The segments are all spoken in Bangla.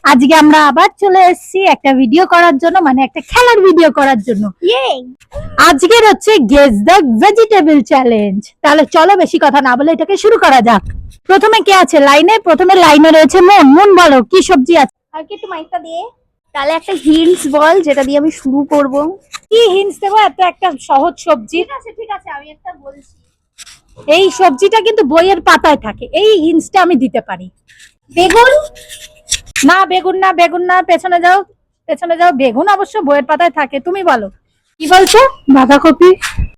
আজকে আমরা আবার চলে এসেছি একটা ভিডিও করার জন্য, মানে একটা খেলার ভিডিও করার জন্য। আজকের হচ্ছে গেস দ্য ভেজিটেবল চ্যালেঞ্জ। তাহলে চলো বেশি কথা না বলে এটাকে শুরু করা যাক। প্রথমে কে আছে লাইনে? প্রথমে লাইনে রয়েছে মন। মন বলো কি সবজি আছে? আর কি একটু মাইকটা দিয়ে তাহলে একটা হিন্টস বল যেটা দিয়ে আমি শুরু করব। কি হিন্টস দেবো? এত একটা সহজ সবজি। ঠিক আছে আমি একটা বলছি। এই সবজিটা কিন্তু বইয়ের পাতায় থাকে, এই হিন্টসটা আমি দিতে পারি। বেগুন? না বেগুন না, বেগুন না, পেছনে যাও পেছনে যাও। বেগুন অবশ্য বইয়ের পাতায় থাকে। তুমি বলো কি বলছো? বাঁধাকপি।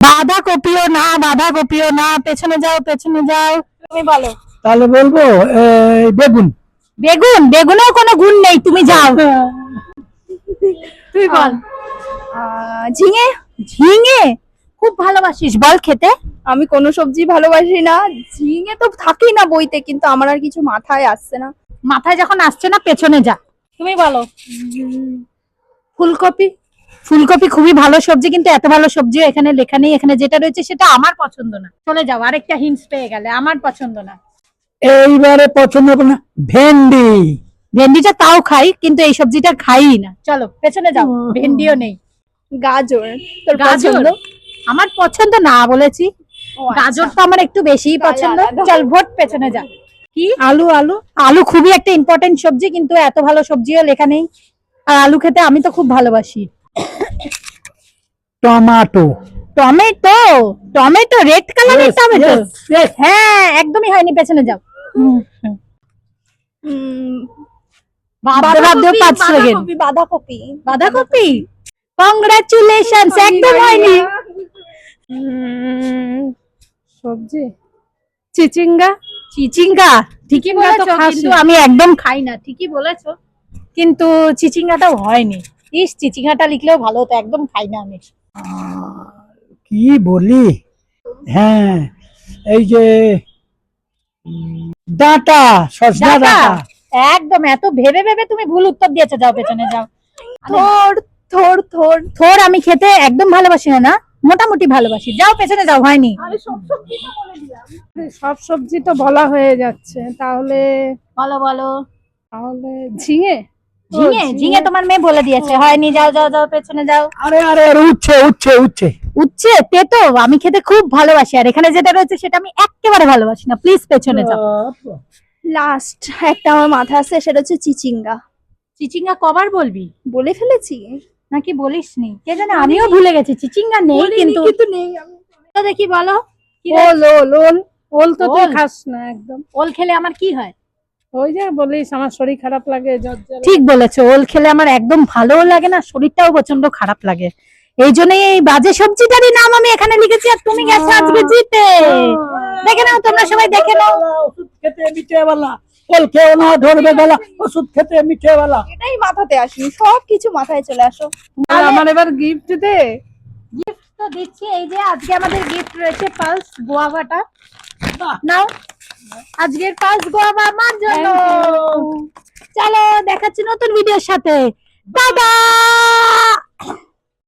বাঁধাকপিও না, বাঁধাকপিও না, পেছনে যাও পেছনে যাও। তুমি বলো। তাহলে বলবো বেগুন। বেগুন? বেগুনেও কোনো গুণ নেই, তুমি যাও। তুই বল। ঝিঙে? ঝিঙে খুব ভালোবাসিস বল খেতে? আমি কোনো সবজি ভালোবাসি না, ঝিঙে তো থাকেই না বইতে, কিন্তু আমার আর কিছু মাথায় আসছে না। মাথায় যখন আসছে না পেছনে যা। তুমি বলো। ফুলকপি। ফুলকপি খুবই ভালো সবজি, কিন্তু এত ভালো সবজিও এখানে লেখা নেই। এখানে যেটা রয়েছে সেটা আমার পছন্দ না। চলে যাও, আরেকটা হিন্টস পেয়ে গেলে। আমার পছন্দ না। এইবারে পছন্দ হবে না। ভেন্ডি। ভেন্ডিটা তাও খাই, কিন্তু এই সবজিটা খাই না। চলো পেছনে যাও। ভেন্ডিও নেই। গাজর? তোর গাজর পছন্দ? আমার পছন্দ না বলেছি। গাজর তো আমার একটু বেশিই তাহলে পছন্দ। আলাদা। চল ভোট, পেছনে যা। কি? আলু। আলু আলু খুবই একটা ইম্পর্টেন্ট সবজি, কিন্তু এত ভালো সবজিও লেখা নেই। আর আলু খেতে আমি তো খুব ভালোবাসি। টমেটো। টমেটো? টমেটো রেড কালারের Yes, টমেটো? yes, yes. হ্যাঁ একদমই হয়নি, পেছনে যাও। ভাবতে ভাবতেও 5 সেকেন্ড। বাঁধাকপি? বাঁধাকপি? কংগ্রাচুলেশনস, একদম হয়নি। সবজি চিচিঙ্গা। চিচিঙ্গা? ঠিকই চিচিঙ্গা তো বলেছো, খাসি। কিন্তু আমি একদম খাই না। ঠিকই বলেছো, কিন্তু চিচিঙ্গাটাও হয়নি। ইস, চিচিঙ্গাটা লিখলেও ভালো হতো। একদম খাই না আমি। কি বলি? হ্যাঁ, এই যে ডাঁটা, সজনা ডাঁটা? ডাঁটা। একদম, এত ভেবে ভেবে তুমি ভুল উত্তর দিয়েছো। যাও পেছনে যাও। থোর? থোর? থোর? থোর আমি খেতে একদম ভালোবাসি না, না মোটামুটি ভালোবাসি। যাও পেছনে যাও, হয়নি। সব সবজি তো বলা হয়ে যাচ্ছে, তাহলে বলো বলো। তাহলে ঝিঙে। ঝিঙে? ঝিঙে তোমার মেয়ে বলে দিয়েছে, হয়নি। যাও যাও যাও, পেছনে যাও। আরে আরে আরে, উচ্ছে উচ্ছে উচ্ছে। উচ্ছে? তেতো আমি খেতে খুব ভালোবাসি, আর এখানে যেটা রয়েছে সেটা আমি একেবারে ভালোবাসি না। প্লিজ পেছনে যাও। লাস্ট একটা আমার মাথা আছে, সেটা হচ্ছে চিচিঙ্গা। চিচিঙ্গা কবার বলবি? বলে ফেলেছি নাকি বলিসনি কে জানে, আমিও ভুলে গেছি। চিচিঙ্গা নেই কিন্তু। নেই। তো দেখি বলো। কি রে? ওল ওল ওল। ওল তো তুই ওল? খাস না একদম। ওল খেলে আমার কি হয়? ওই যে বলিস আমার শরীর খারাপ লাগে, জ্বর জ্বর ঠিক বলেছো, ওল খেলে আমার একদম ভালোও লাগে না, শরীরটাও প্রচন্ড খারাপ লাগে। এই জন্যই এই বাজে সবজিটারই নাম আমি এখানে লিখেছি, আর তুমি গেছো আজকে জিতে। দেখে নাও, তোমরা সবাই দেখে নাও। ওষুধ খেতে মিঠেওয়ালা। ওল খেও না, ধরবে গলা। ওষুধ খেতে মিঠেওয়ালা। এটাই মাথাতে আসেনি, সব কিছু মাথায় চলে আসো। আমার এবার গিফট দে। গিফট তো দিচ্ছি। এই যে আজকে আমাদের গিফট রয়েছে পালস গোয়াভাটা। নাও, আজকের পালস গোয়াভা আমার জন্য। Thank you. চলো দেখাচ্ছি নতুন ভিডিওর সাথে। টাটা।